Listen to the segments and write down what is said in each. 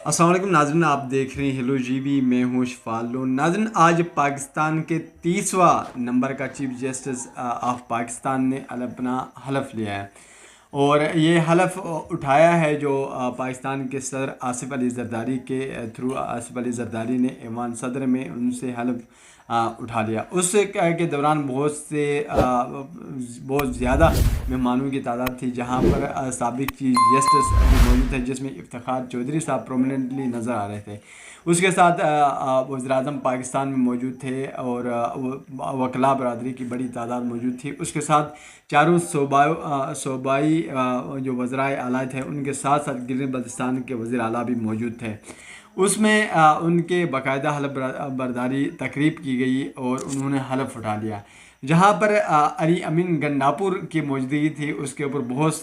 السلام علیکم ناظرین، آپ دیکھ رہے ہیں ہیلو جی بی، میں ہوں شفالو ناظرین۔ آج پاکستان کے 30واں نمبر کا چیف جسٹس آف پاکستان نے اپنا حلف لیا ہے، اور یہ حلف اٹھایا ہے جو پاکستان کے صدر آصف علی زرداری کے تھرو آصف علی زرداری نے ایوان صدر میں ان سے حلف اٹھا لیا۔ اس کے دوران بہت زیادہ مہمانوں کی تعداد تھی، جہاں پر سابق چیف جسٹس بھی موجود تھے، جس میں افتخار چودھری صاحب پرومیننٹلی نظر آ رہے تھے۔ اس کے ساتھ وزیر اعظم پاکستان میں موجود تھے، اور وکلاء برادری کی بڑی تعداد موجود تھی۔ اس کے ساتھ چاروں صوبائی جو وزرائے اعلیٰ تھے، ان کے ساتھ ساتھ گلگت بلتستان کے وزیر اعلیٰ بھی موجود تھے۔ اس میں ان کے باقاعدہ حلف برداری تقریب کی گئی اور انہوں نے حلف اٹھا لیا۔ جہاں پر علی امین گنڈاپور کی موجودگی تھی، اس کے اوپر بہت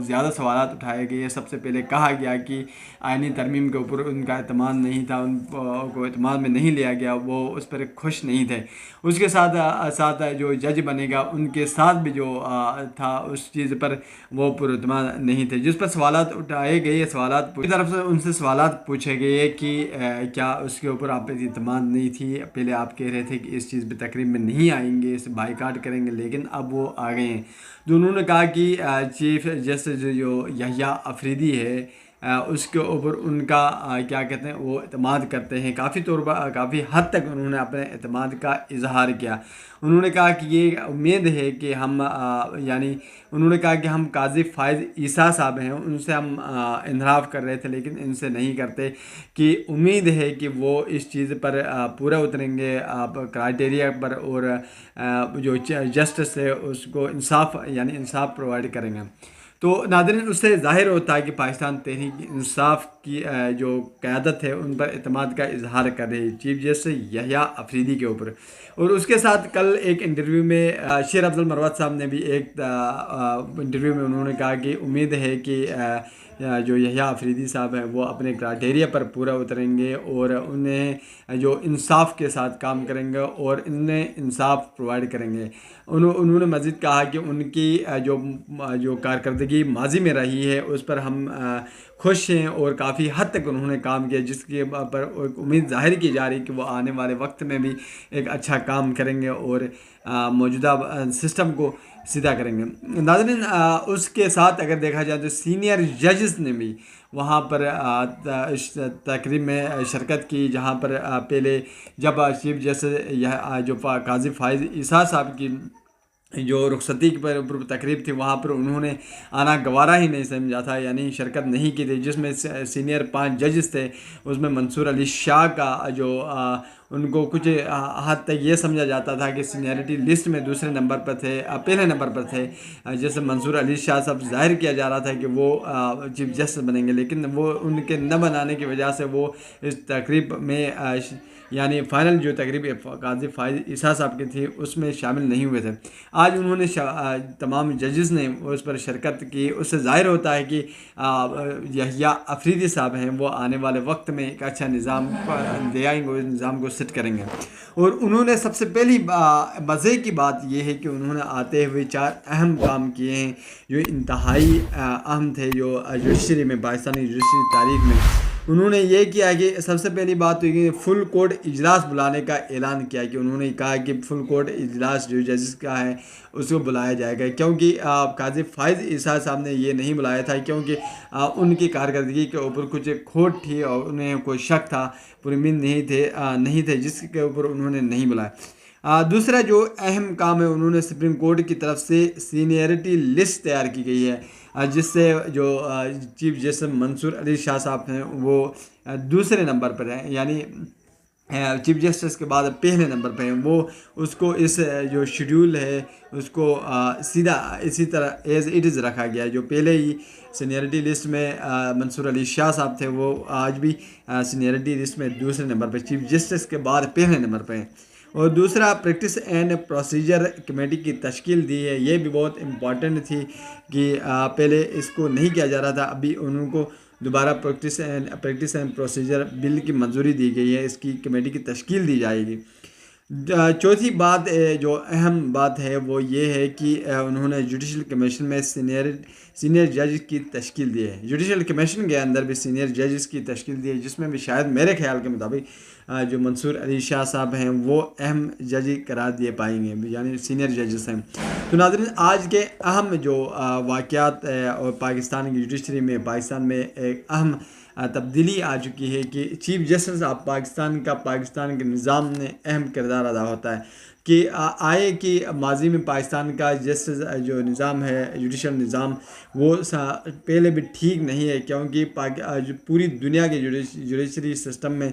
زیادہ سوالات اٹھائے گئے۔ سب سے پہلے کہا گیا کہ آئینی ترمیم کے اوپر ان کا اعتماد نہیں تھا، ان کو اعتماد میں نہیں لیا گیا، وہ اس پر خوش نہیں تھے۔ اس کے ساتھ ساتھ جو جج بنے گا ان کے ساتھ بھی جو تھا، اس چیز پر وہ پر اعتماد نہیں تھے، جس پر سوالات اٹھائے گئے۔ سوالات کی طرف سے ان سے سوالات پوچھے گئے کہ کیا اس کے اوپر آپ پہ اعتماد نہیں تھی؟ پہلے آپ کہہ رہے تھے کہ اس چیز پہ تقریب میں نہیں آئیں گے، اس بائیکاٹ کریں گے، لیکن اب وہ آ گئے ہیں۔ تو انہوں نے کہا کہ چیف جسٹس جو یحییٰ افریدی ہے، اس کے اوپر ان کا کیا کہتے ہیں، وہ اعتماد کرتے ہیں۔ کافی حد تک انہوں نے اپنے اعتماد کا اظہار کیا۔ انہوں نے کہا کہ یہ امید ہے کہ انہوں نے کہا کہ ہم قاضی فائز عیسیٰ صاحب ہیں، ان سے ہم انحراف کر رہے تھے لیکن ان سے نہیں کرتے، کہ امید ہے کہ وہ اس چیز پر پورا اتریں گے، کرائٹیریا پر، اور جو جسٹس ہے اس کو انصاف پرووائڈ کریں گے۔ تو ناظرین، اس سے ظاہر ہوتا ہے کہ پاکستان تحریک انصاف کی جو قیادت ہے ان پر اعتماد کا اظہار کر رہی ہے، چیف جسٹس یحییٰ افریدی کے اوپر۔ اور اس کے ساتھ کل ایک انٹرویو میں شیر افضل مروت صاحب نے بھی ایک انٹرویو میں انہوں نے کہا کہ امید ہے کہ جو یحییٰ افریدی صاحب ہیں وہ اپنے کرائٹیریا پر پورا اتریں گے، اور انہیں جو انصاف کے ساتھ کام کریں گے اور انہیں انصاف پرووائڈ کریں گے۔ انہوں نے مزید کہا کہ ان کی جو کارکردگی ماضی میں رہی ہے اس پر ہم خوش ہیں، اور کافی حد تک انہوں نے کام کیا، جس کے پر ایک امید ظاہر کی جا رہی ہے کہ وہ آنے والے وقت میں بھی ایک اچھا کام کریں گے اور موجودہ سسٹم کو سیدھا کریں گے۔ ناظرین، اس کے ساتھ اگر دیکھا جائے تو سینئر ججز نے بھی وہاں پر تقریب میں شرکت کی، جہاں پر پہلے جب چیف جسٹس جو قاضی فائز عیسیٰ صاحب کی جو رخصتی پر تقریب تھی، وہاں پر انہوں نے آنا گوارا ہی نہیں سمجھا تھا، یعنی شرکت نہیں کی تھی، جس میں سینئر 5 ججز تھے۔ اس میں منصور علی شاہ کا جو ان کو کچھ حد تک یہ سمجھا جاتا تھا کہ سینئرٹی لسٹ میں دوسرے نمبر پر تھے، پہلے نمبر پر تھے، جیسے منصور علی شاہ صاحب ظاہر کیا جا رہا تھا کہ وہ چیف جسٹس بنیں گے، لیکن وہ ان کے نہ بنانے کی وجہ سے وہ اس تقریب میں فائنل جو تقریب قاضی فائز عیسیٰ صاحب کی تھی اس میں شامل نہیں ہوئے تھے۔ آج انہوں نے تمام ججز نے اس پر شرکت کی۔ اس سے ظاہر ہوتا ہے کہ یحییٰ افریدی صاحب ہیں وہ آنے والے وقت میں ایک اچھا نظام لے آئیں گے، اس نظام کو سیٹ کریں گے۔ اور انہوں نے سب سے پہلی مزے کی بات یہ ہے کہ انہوں نے آتے ہوئے 4 اہم کام کیے ہیں جو انتہائی اہم تھے، جو جوڈیشری میں، پاکستانی جوڈیشری تاریخ میں۔ انہوں نے یہ کیا کہ سب سے پہلی بات تو یہ کہ فل کورٹ اجلاس بلانے کا اعلان کیا، کہ انہوں نے کہا کہ فل کورٹ اجلاس جو ججز کا ہے اس کو بلایا جائے گا، کیونکہ قاضی فائز عیسیٰ صاحب نے یہ نہیں بلایا تھا کیونکہ ان کی کارکردگی کے اوپر کچھ کھوٹ تھی اور انہیں کوئی شک تھا، پرامین نہیں تھے، جس کے اوپر انہوں نے نہیں بلایا۔ دوسرا جو اہم کام ہے، انہوں نے سپریم کورٹ کی طرف سے سینئرٹی لسٹ تیار کی گئی ہے، جس سے جو چیف جسٹس منصور علی شاہ صاحب ہیں وہ دوسرے نمبر پر ہیں، یعنی چیف جسٹس کے بعد پہلے نمبر پہ ہیں۔ وہ اس کو اس جو شیڈیول ہے اس کو سیدھا اسی طرح ایز اٹ از رکھا گیا ہے۔ جو پہلے ہی سینئرٹی لسٹ میں منصور علی شاہ صاحب تھے، وہ آج بھی سینئرٹی لسٹ میں دوسرے نمبر پہ، چیف جسٹس کے بعد پہلے نمبر پہ ہیں۔ اور دوسرا، پریکٹس اینڈ پروسیجر کمیٹی کی تشکیل دی ہے، یہ بھی بہت امپورٹنٹ تھی کہ پہلے اس کو نہیں کیا جا رہا تھا، ابھی انہوں کو دوبارہ پریکٹس اینڈ پروسیجر بل کی منظوری دی گئی ہے، اس کی کمیٹی کی تشکیل دی جائے گی۔ چوتھی بات جو اہم بات ہے وہ یہ ہے کہ انہوں نے جوڈیشل کمیشن میں سینئر ججز کی تشکیل دی ہے. جوڈیشل کمیشن کے اندر بھی سینئر ججز کی تشکیل دی ہے، جس میں بھی شاید میرے خیال کے مطابق جو منصور علی شاہ صاحب ہیں وہ اہم جج قرار دیے پائیں گے، یعنی سینئر ججز ہیں. تو ناظرین، آج کے اہم جو واقعات اور پاکستان کی جوڈیشری میں پاکستان میں ایک اہم تبدیلی آ چکی ہے کہ چیف جسٹس آف پاکستان کے نظام میں اہم کردار ادا ہوتا ہے. کہ آئے کہ ماضی میں پاکستان کا جسٹس جو نظام ہے، جوڈیشل نظام، وہ پہلے بھی ٹھیک نہیں ہے، کیونکہ پوری دنیا کے جوڈیشری سسٹم میں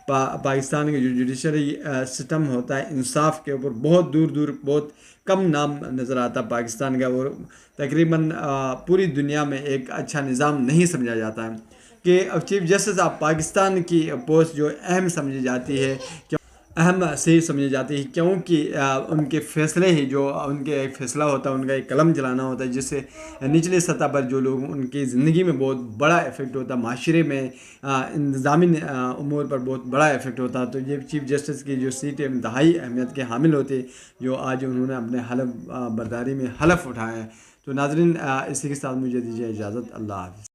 پاکستان کا جو جوڈیشری سسٹم ہوتا ہے، انصاف کے اوپر بہت دور بہت کم نام نظر آتا پاکستان کا، اور تقریباً پوری دنیا میں ایک اچھا نظام نہیں سمجھا جاتا ہے. کہ چیف جسٹس آف پاکستان کی پوسٹ جو اہم سمجھی جاتی ہے، اہم صحیح سمجھی جاتی ہے، کیونکہ ان کے فیصلے ہی جو ان کے ایک فیصلہ ہوتا ہے، ان کا ایک قلم چلانا ہوتا ہے، جس سے نچلے سطح پر جو لوگ ان کی زندگی میں بہت بڑا افیکٹ ہوتا ہے، معاشرے میں انتظامی امور پر بہت بڑا افیکٹ ہوتا ہے. تو یہ چیف جسٹس کی جو سیٹ انتہائی اہمیت کے حامل ہوتے، جو آج انہوں نے اپنے حلف برداری میں حلف اٹھایا ہے. تو ناظرین، اسی کے ساتھ مجھے دیجیے اجازت. اللہ حافظ.